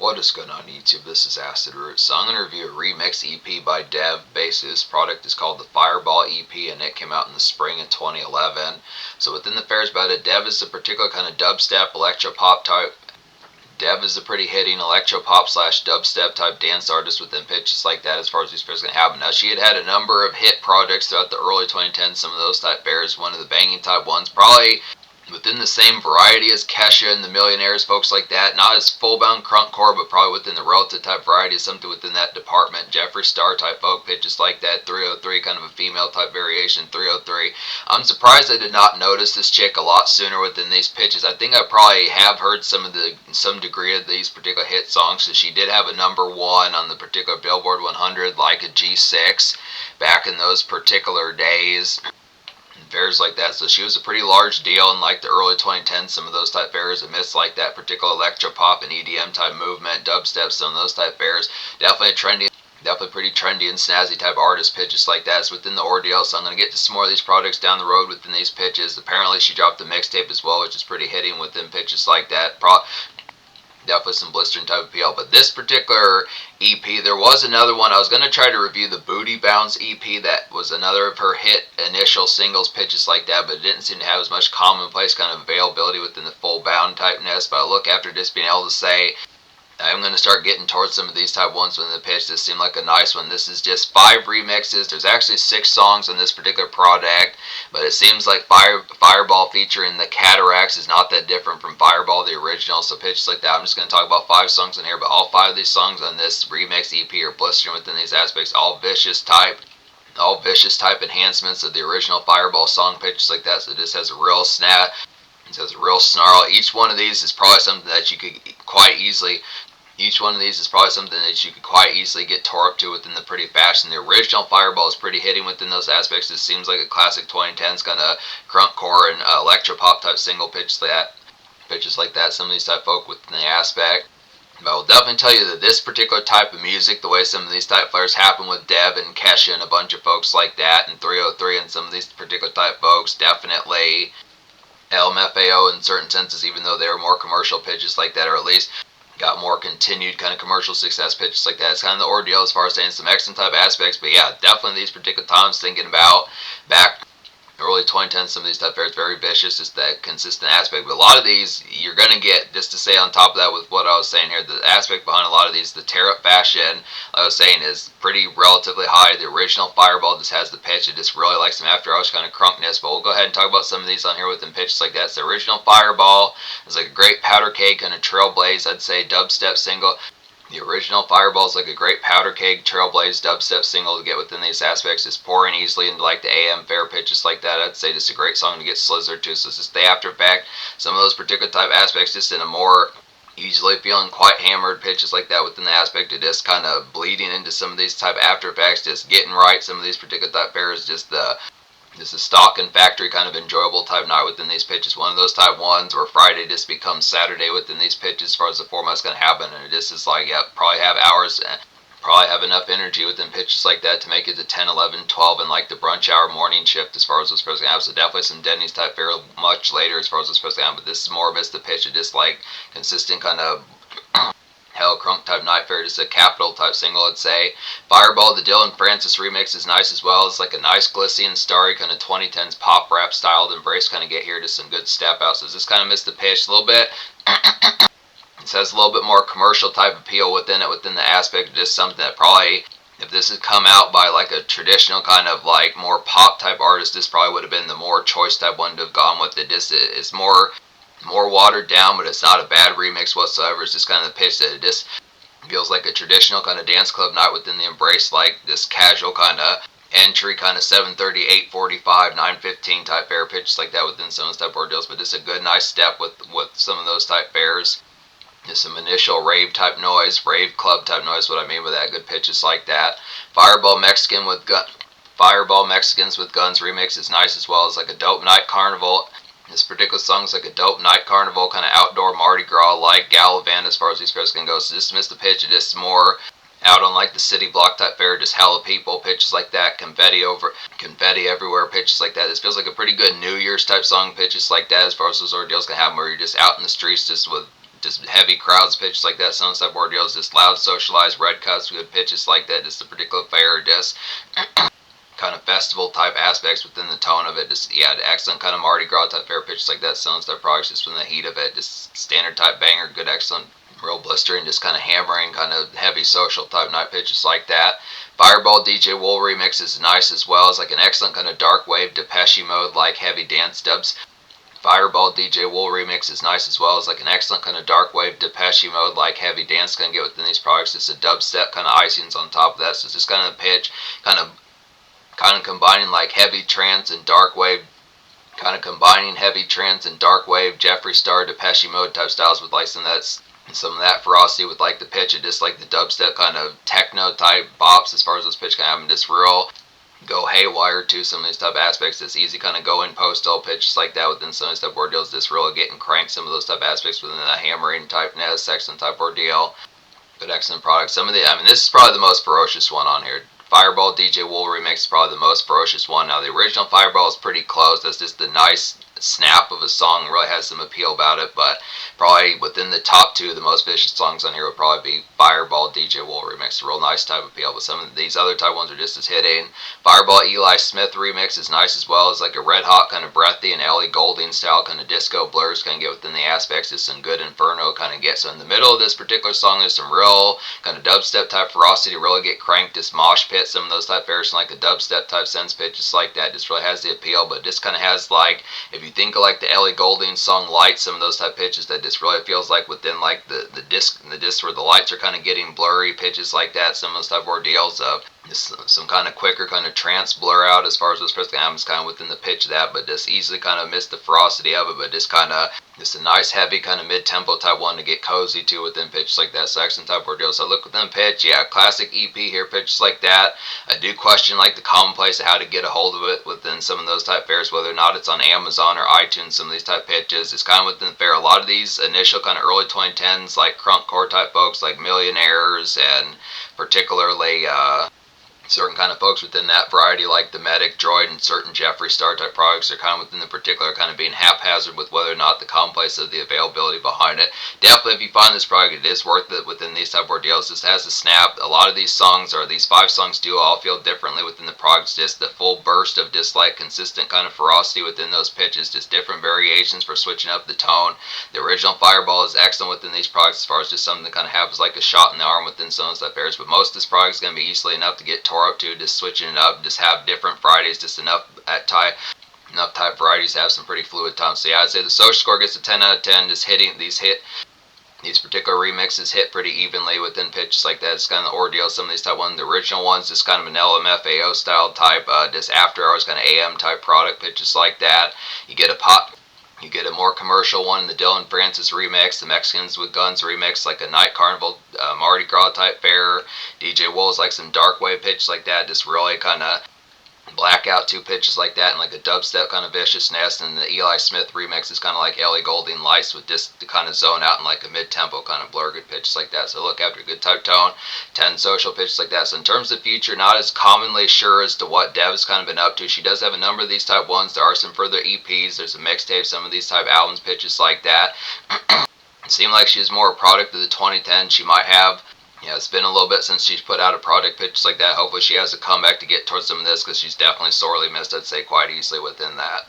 What is going on YouTube? This is Acid Root. So I'm going to review a remix EP by Dev. Basically, this product is called the Fireball EP and it came out in the spring of 2011. So within the fares about it, Dev is a particular kind of dubstep, electro-pop type. Dev is a pretty hitting electro-pop slash dubstep type dance artist within pitches like that as far as these pairs can happen. Now, she had a number of hit projects throughout the early 2010s, some of those type pairs, one of the banging type ones, probably within the same variety as Kesha and the Millionaires, folks like that. Not as full-bound crunkcore, but probably within the relative type variety, something within that department. Jeffree Star type folk pitches like that. 303, kind of a female type variation. 303. I'm surprised I did not notice this chick a lot sooner within these pitches. I think I probably have heard some degree of these particular hit songs, so she did have a #1 on the particular Billboard 100, like a G6, back in those particular days. Fairs like that, so she was a pretty large deal in like the early 2010s, some of those type fairs amidst like that particular electro-pop and EDM type movement, dubstep, some of those type fairs. Definitely pretty trendy and snazzy type artist pitches like that. It's within the ordeal, so I'm going to get to some more of these products down the road within these pitches. Apparently she dropped a mixtape as well, which is pretty hitting within pitches like that. Definitely some blistering type appeal. But this particular EP, there was another one. I was going to try to review the Booty Bounce EP. That was another of her hit initial singles pitches like that, but it didn't seem to have as much commonplace kind of availability within the full bound typeness. But I look after just being able to say, I'm going to start getting towards some of these type ones within the pitch. This seemed like a nice one. This is just 5 remixes. There's actually 6 songs on this particular product, but it seems like Fireball featuring the Cataracts is not that different from Fireball, the original, so pitches like that. I'm just going to talk about 5 songs in here, but all 5 of these songs on this remix EP are blistering within these aspects, all vicious type enhancements of the original Fireball song pitches like that, so this has a real snap. It has a real snarl. Each one of these is probably something that you could quite easily get tore up to within the pretty fashion. The original Fireball is pretty hitting within those aspects. It seems like a classic 2010s kind of crunkcore and electro-pop type single pitches like that. Some of these type folk within the aspect. But I will definitely tell you that this particular type of music, the way some of these type flares happen with Deb and Kesha and a bunch of folks like that, and 303 and some of these particular type folks, definitely LMFAO in certain senses, even though they were more commercial pitches like that, or at least got more continued kind of commercial success pitches like that. It's kind of the ordeal as far as saying some excellent type aspects, but yeah, definitely these particular times thinking about back early 2010s, some of these type fairs, very vicious, just that consistent aspect. But a lot of these, you're going to get, just to say on top of that with what I was saying here, the aspect behind a lot of these, the tear-up fashion, I was saying, is pretty relatively high. The original Fireball just has the pitch. It just really likes some after-hours kind of crunkness. But we'll go ahead and talk about some of these on here within pitches like that. So the original Fireball is like a great powder keg, kind of trailblaze, I'd say, dubstep single. The original Fireball is like a great powder keg, trailblaze, dubstep single to get within these aspects. It's pouring easily into like the AM fair pitches like that. I'd say just a great song to get slizzard to. So it's just the after effect. Some of those particular type aspects just in a more easily feeling quite hammered pitches like that within the aspect of just kind of bleeding into some of these type after effects, just getting right. Some of these particular type fairs, just a stock and factory kind of enjoyable type night within these pitches. One of those type ones where Friday just becomes Saturday within these pitches as far as the format's going to happen. And it just is like, yeah, probably have hours and probably have enough energy within pitches like that to make it to 10, 11, 12 and like the brunch hour morning shift as far as what's supposed to happen. So definitely some Denny's type fare much later as far as what's supposed to happen. But this is more of just the pitch of just like consistent kind of hell crunk type night fair, just a capital type single, I'd say. Fireball, the Dylan Francis remix is nice as well. It's like a nice glissy and starry kind of 2010s pop rap styled embrace kind of get here to some good step outs. So this kind of missed the pitch a little bit. It has a little bit more commercial type appeal within it, within the aspect of just something that probably, if this had come out by like a traditional kind of like more pop type artist, this probably would have been the more choice type one to have gone with it. This is more watered down, but it's not a bad remix whatsoever. It's just kind of the pitch that it just feels like a traditional kind of dance club night within the embrace, like this casual kind of entry, kind of 7:30, 8:45, 9:15 type fair pitches like that within some of those type ordeals. But just a good nice step with some of those type fairs. Just some initial rave type noise, rave club type noise, what I mean by that, good pitches like that. Fireball Mexicans with Guns remix is nice as well. It's like a dope night carnival. This particular song is like a dope night carnival, kind of outdoor Mardi Gras like Gallivant as far as these fairs can go. So just missed the pitch. It is more out on like the city block type fair, just hella people, pitches like that, confetti everywhere, pitches like that. This feels like a pretty good New Year's type song, pitches like that as far as those ordeals can happen, where you're just out in the streets just with just heavy crowds, pitches like that, some type of ordeals, just loud socialized red cuts, good pitches like that, just a particular fair, just kind of festival type aspects within the tone of it. Just yeah, excellent kind of Mardi Gras type fair pitches like that, some type products just from the heat of it, just standard type banger, good excellent real blistering, just kind of hammering, kind of heavy social type night pitches like that. Fireball DJ Wool remix is nice as well. It's like an excellent kind of dark wave Depeche Mode like heavy dance dubs. Fireball DJ Wool remix is nice as well. It's like an excellent kind of dark wave Depeche Mode like heavy dance kind of get within these products. It's a dubstep kind of icings on top of that. So it's just kind of pitch, kind of combining like heavy trance and dark wave. Kind of combining heavy trance and dark wave Jeffree Star Depeche Mode type styles with like some of that ferocity with like the pitch of just like the dubstep kind of techno type bops as far as those pitch kind of having just real go haywire to some of these type aspects. It's easy kind of go in postal pitches like that within some of these type ordeals, just really getting cranked some of those type aspects within the hammering type nest section type ordeal. But excellent product. This is probably the most ferocious one on here. Fireball DJ Wool remix is probably the most ferocious one. Now the original Fireball is pretty close. That's just a nice snap of a song, really has some appeal about it, but probably within the top two, the most vicious songs on here would probably be Fireball DJ Wool remix, a real nice type of appeal, but some of these other type ones are just as hitting. Fireball Eli Smith remix is nice as well. It's like a red hot kind of breathy and Ellie Goulding style kind of disco blurs, kind of get within the aspects of some good Inferno kind of get. So in the middle of this particular song, there's some real kind of dubstep type ferocity, really get cranked, just mosh pit, some of those type airs, like a dubstep type sense pitch, just like that, just really has the appeal, but just kind of has like, if you think of like the Ellie Goulding song Light, some of those type pitches that just really feels like within like the disc where the lights are kind of getting blurry, pitches like that, some of those type of ordeals of just some kind of quicker kind of trance blur out as far as those first albums kind of within the pitch of that, but just easily kind of miss the ferocity of it, but just kind of just a nice heavy kind of mid-tempo type one to get cozy to within pitches like that, section type ordeal. So look within pitch, yeah, classic EP here, pitches like that. I do question like the commonplace of how to get a hold of it within some of those type fares, whether or not it's on Amazon or iTunes, some of these type pitches. It's kind of within the fare. A lot of these initial kind of early 2010s like crunk core type folks like Millionaires and particularly certain kind of folks within that variety like the Medic Droid and certain Jeffree Star type products are kind of within the particular kind of being haphazard with whether or not the commonplace of the availability behind it. Definitely if you find this product, it is worth it within these type of ordeals. This has a snap. A lot of these songs, or these 5 songs, do all feel differently within the products. Just the full burst of just like consistent kind of ferocity within those pitches, just different variations for switching up the tone. The original Fireball is excellent within these products as far as just something that kind of happens like a shot in the arm within some of those airs, but most of this product is going to be easily enough to get tore up to, just switching it up, just have different Fridays, just enough type varieties to have some pretty fluid times. So yeah, I'd say the social score gets a 10 out of 10, just hitting these particular remixes hit pretty evenly within pitches like that. It's kind of the ordeal. Some of these type ones, the original ones, just kind of an LMFAO style type, just after hours kind of AM type product pitches like that. You get a more commercial one in the Dylan Francis remix, the Mexicans with Guns remix, like a Night Carnival Mardi Gras type fair. DJ Wool's like some dark wave pitch like that, just really kind of blackout 2 pitches like that, and like a dubstep kind of viciousness. And the Eli Smith remix is kind of like Ellie Goulding lights with just to kind of zone out in like a mid-tempo kind of blur good pitches like that. So look after a good type tone, 10 social pitches like that. So in terms of future, not as commonly sure as to what Dev has kind of been up to. She does have a number of these type ones. There are some further EPs. There's a mixtape, some of these type albums, pitches like that. It seemed like she was more a product of the 2010s. She might have, it's been a little bit since she's put out a product pitch like that. Hopefully she has a comeback to get towards some of this, because she's definitely sorely missed, I'd say, quite easily within that.